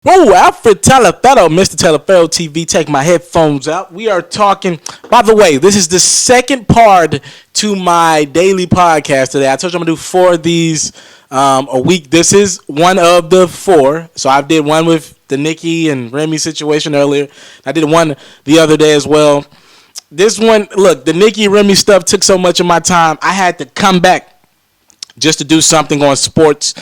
Whoa, Alfred Talaferro, Mr. Talaferro TV, take my headphones out. We are talking, by the way, this is the second part to my daily podcast today. I told you I'm going to do four of these a week. This is one of the four. So I did one with the Nikki and Remy situation earlier. I did one the other day as well. This one, look, the Nikki Remy stuff took so much of my time. I had to come back just to do something on sports.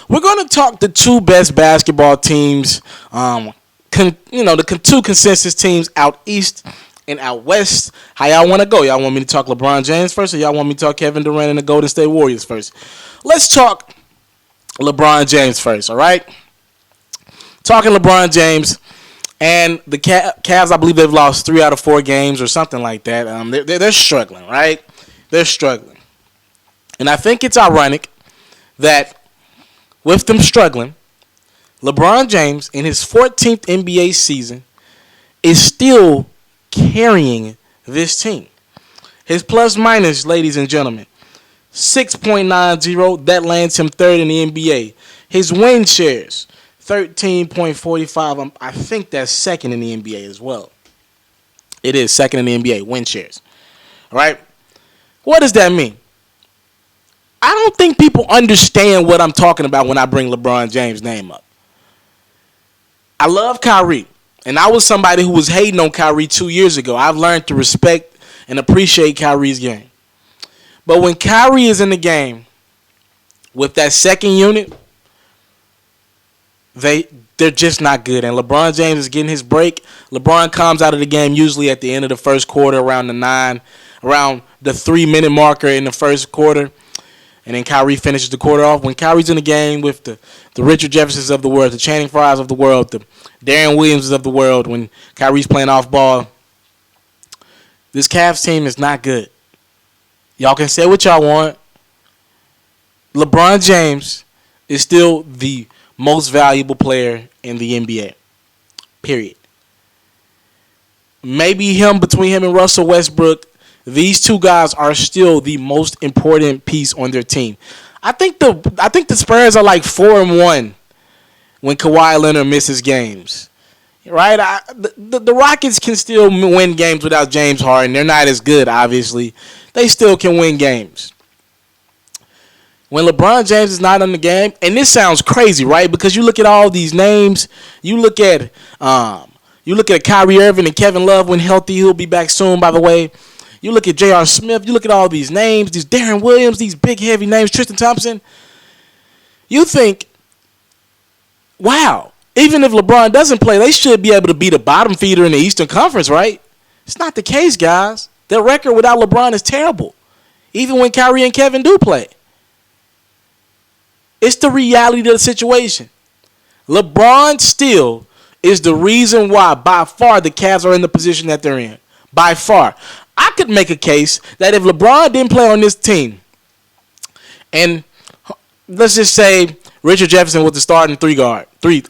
We're going to talk the two best basketball teams, the two consensus teams out east and out west. How y'all want to go? Y'all want me to talk LeBron James first, or y'all want me to talk Kevin Durant and the Golden State Warriors first? Let's talk LeBron James first, all right? Talking LeBron James and the Cavs, I believe they've lost 3 out of 4 games or something like that. They're struggling, right? They're struggling. And I think it's ironic that with them struggling, LeBron James in his 14th NBA season is still carrying this team. His plus minus, ladies and gentlemen, 6.90. That lands him third in the NBA. His win shares, 13.45. I think that's second in the NBA as well. It is second in the NBA, win shares. All right? What does that mean? I don't think people understand what I'm talking about when I bring LeBron James' name up. I love Kyrie, and I was somebody who was hating on Kyrie 2 years ago. I've learned to respect and appreciate Kyrie's game. But when Kyrie is in the game with that second unit, they're just not good. And LeBron James is getting his break. LeBron comes out of the game usually at the end of the first quarter, around the 3-minute marker in the first quarter. And then Kyrie finishes the quarter off. When Kyrie's in the game with the Richard Jeffersons of the world, the Channing Frys of the world, the Darren Williamses of the world, when Kyrie's playing off ball, this Cavs team is not good. Y'all can say what y'all want. LeBron James is still the most valuable player in the NBA. Period. Maybe between him and Russell Westbrook, these two guys are still the most important piece on their team. I think the Spurs are like 4-1 when Kawhi Leonard misses games. Right? The Rockets can still win games without James Harden. They're not as good, obviously. They still can win games. When LeBron James is not in the game, and this sounds crazy, right? Because you look at all these names, you look at Kyrie Irving and Kevin Love when healthy. He'll be back soon, by the way. You look at J.R. Smith. You look at all these names, these Darren Williams, these big, heavy names, Tristan Thompson. You think, wow, even if LeBron doesn't play, they should be able to be the bottom feeder in the Eastern Conference, right? It's not the case, guys. Their record without LeBron is terrible, even when Kyrie and Kevin do play. It's the reality of the situation. LeBron still is the reason why, by far, the Cavs are in the position that they're in. By far. I could make a case that if LeBron didn't play on this team, and let's just say Richard Jefferson was the starting three guard, was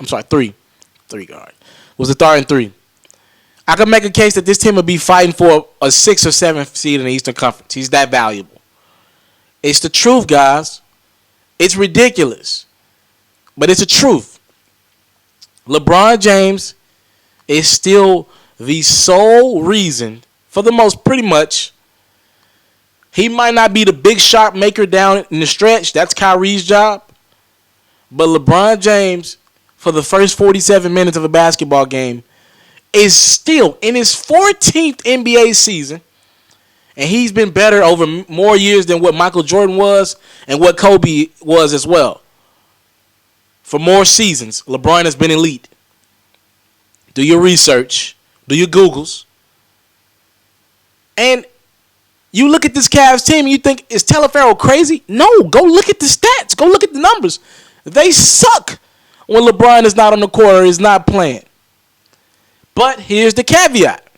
the starting 3. I could make a case that this team would be fighting for a 6th or 7th seed in the Eastern Conference. He's that valuable. It's the truth, guys. It's ridiculous, but it's the truth. LeBron James is still the sole reason, for the most, pretty much. He might not be the big shot maker down in the stretch. That's Kyrie's job. But LeBron James, for the first 47 minutes of a basketball game, is still in his 14th NBA season. And he's been better over more years than what Michael Jordan was and what Kobe was as well. For more seasons, LeBron has been elite. Do your research. Do your Googles. And you look at this Cavs team and you think, is Talaferro crazy? No, go look at the stats. Go look at the numbers. They suck when LeBron is not on the court or is not playing. But here's the caveat.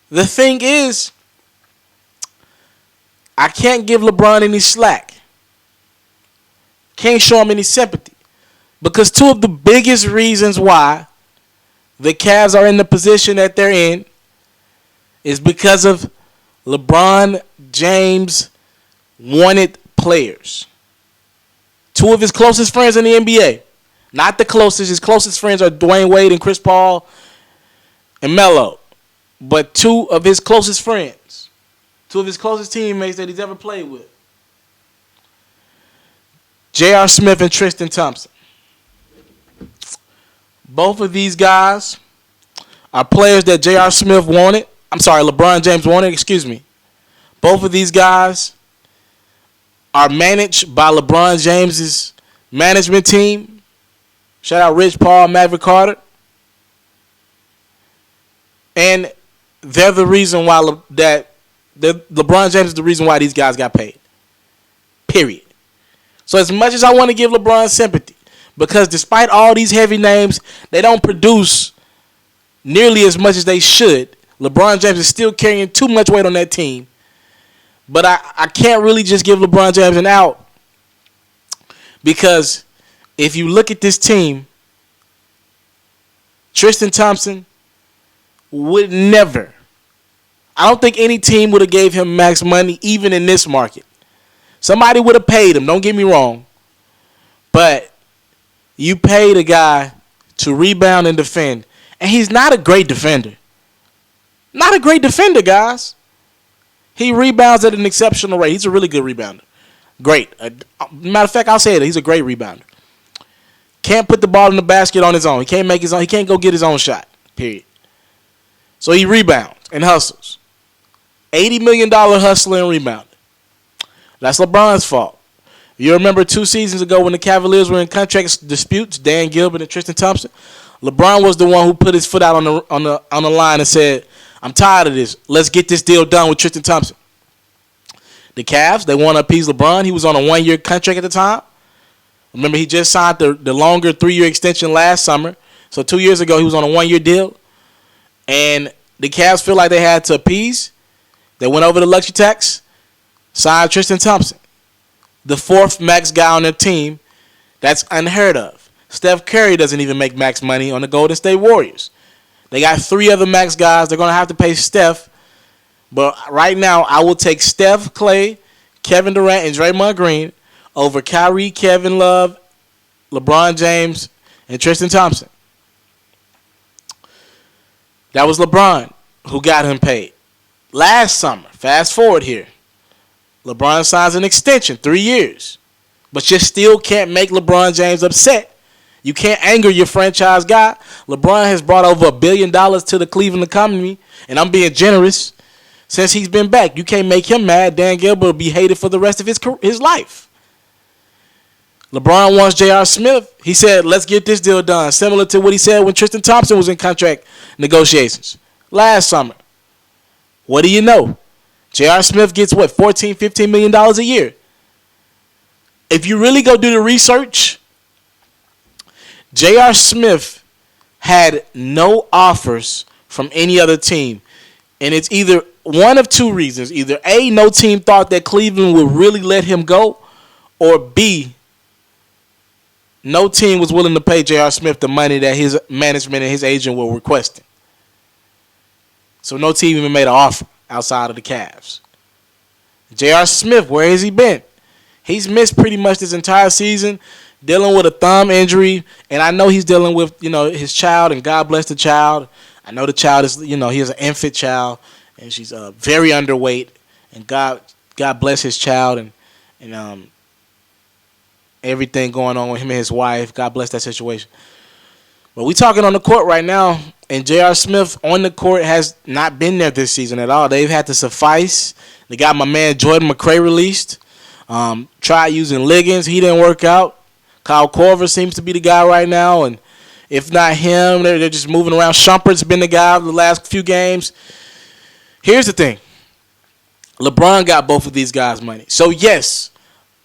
The thing is, I can't give LeBron any slack. Can't show him any sympathy. Because two of the biggest reasons why the Cavs are in the position that they're in is because of LeBron James wanted players. Two of his closest friends in the NBA Not the closest. His closest friends are Dwayne Wade and Chris Paul and Melo. But two of his closest friends, two of his closest teammates that he's ever played with, J.R. Smith and Tristan Thompson. Both of these guys are players that J.R. Smith wanted. I'm sorry, LeBron James wanted, excuse me. Both of these guys are managed by LeBron James's management team. Shout out Rich Paul, Maverick Carter. And they're the reason why LeBron James is the reason why these guys got paid. Period. So as much as I want to give LeBron sympathy, because despite all these heavy names, they don't produce nearly as much as they should. LeBron James is still carrying too much weight on that team. But I can't really just give LeBron James an out, because if you look at this team, Tristan Thompson would never. I don't think any team would have gave him max money, even in this market. Somebody would have paid him, don't get me wrong. But you paid a guy to rebound and defend, and he's not a great defender. Not a great defender, guys. He rebounds at an exceptional rate. He's a really good rebounder. Great. Matter of fact, I'll say it. He's a great rebounder. Can't put the ball in the basket on his own. He can't make his own. He can't go get his own shot. Period. So he rebounds and hustles. $80 million hustler and rebounder. That's LeBron's fault. You remember 2 seasons ago when the Cavaliers were in contract disputes, Dan Gilbert and Tristan Thompson? LeBron was the one who put his foot out on the line and said, I'm tired of this. Let's get this deal done with Tristan Thompson. The Cavs, they want to appease LeBron. He was on a 1-year contract at the time. Remember, he just signed the longer 3-year extension last summer. So 2 years ago, he was on a 1-year deal. And the Cavs feel like they had to appease. They went over the luxury tax, signed Tristan Thompson, the 4th max guy on their team. That's unheard of. Steph Curry doesn't even make max money on the Golden State Warriors. They got 3 other max guys. They're going to have to pay Steph. But right now, I will take Steph, Clay, Kevin Durant, and Draymond Green over Kyrie, Kevin Love, LeBron James, and Tristan Thompson. That was LeBron who got him paid. Last summer, fast forward here, LeBron signs an extension, 3 years. But you still can't make LeBron James upset. You can't anger your franchise guy. LeBron has brought over $1 billion to the Cleveland economy, and I'm being generous, since he's been back. You can't make him mad. Dan Gilbert will be hated for the rest of his life. LeBron wants J.R. Smith. He said, let's get this deal done, similar to what he said when Tristan Thompson was in contract negotiations last summer. What do you know? J.R. Smith gets what, $14, $15 million a year. If you really go do the research, J.R. Smith had no offers from any other team. And it's either one of 2 reasons. Either A, no team thought that Cleveland would really let him go, or B, no team was willing to pay J.R. Smith the money that his management and his agent were requesting. So no team even made an offer outside of the Cavs. J.R. Smith, where has he been? He's missed pretty much this entire season, dealing with a thumb injury, and I know he's dealing with, his child, and God bless the child. I know the child is, he has an infant child, and she's very underweight, and God bless his child, and everything going on with him and his wife. God bless that situation. But we talking on the court right now, and J.R. Smith on the court has not been there this season at all. They've had to suffice. They got my man Jordan McRae released. Tried using Liggins. He didn't work out. Kyle Korver seems to be the guy right now, and if not him, they're just moving around. Shumpert's been the guy the last few games. Here's the thing. LeBron got both of these guys money. So, yes,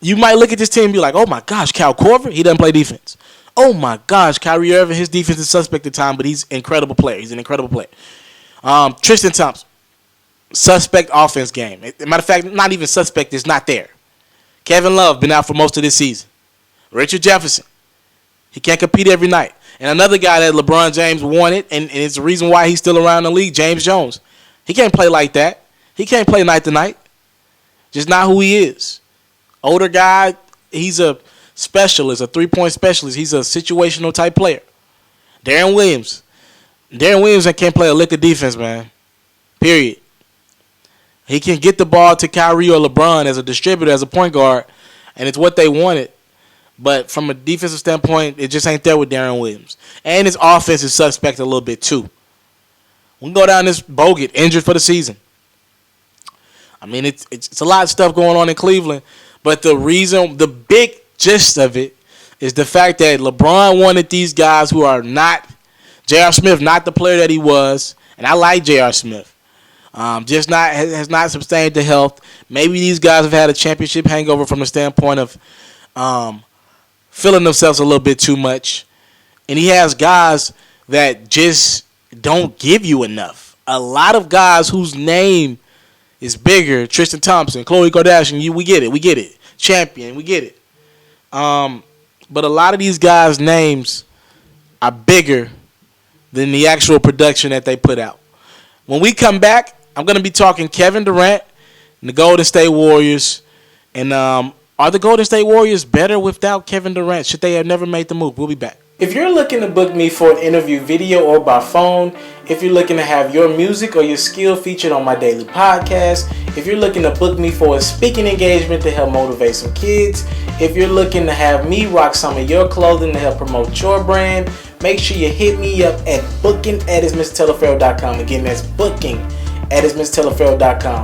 you might look at this team and be like, oh, my gosh, Kyle Korver, he doesn't play defense. Oh, my gosh, Kyrie Irving, his defense is suspect at the time, but he's an incredible player. He's an incredible player. Tristan Thompson, suspect offense game. Matter of fact, not even suspect, it's not there. Kevin Love, been out for most of this season. Richard Jefferson, he can't compete every night. And another guy that LeBron James wanted, and it's the reason why he's still around the league, James Jones. He can't play like that. He can't play night to night. Just not who he is. Older guy, he's a specialist, a three-point specialist. He's a situational type player. Darren Williams can't play a lick of defense, man. Period. He can get the ball to Kyrie or LeBron as a distributor, as a point guard, and it's what they wanted. But from a defensive standpoint, it just ain't there with Darren Williams. And his offense is suspect a little bit too. We can go down this Bogut, injured for the season. I mean, it's a lot of stuff going on in Cleveland. But the big gist of it is the fact that LeBron wanted these guys who are not, J.R. Smith, not the player that he was. And I like J.R. Smith. Has not sustained the health. Maybe these guys have had a championship hangover from the standpoint of feeling themselves a little bit too much. And he has guys that just don't give you enough. A lot of guys whose name is bigger, Tristan Thompson, Khloe Kardashian, we get it. Champion, we get it. But a lot of these guys' names are bigger than the actual production that they put out. When we come back, I'm going to be talking Kevin Durant and the Golden State Warriors. And are the Golden State Warriors better without Kevin Durant? Should they have never made the move? We'll be back. If you're looking to book me for an interview video or by phone, if you're looking to have your music or your skill featured on my daily podcast, if you're looking to book me for a speaking engagement to help motivate some kids, if you're looking to have me rock some of your clothing to help promote your brand, make sure you hit me up at booking@mrtelefarrell.com. Again, that's booking@mrtelefarrell.com.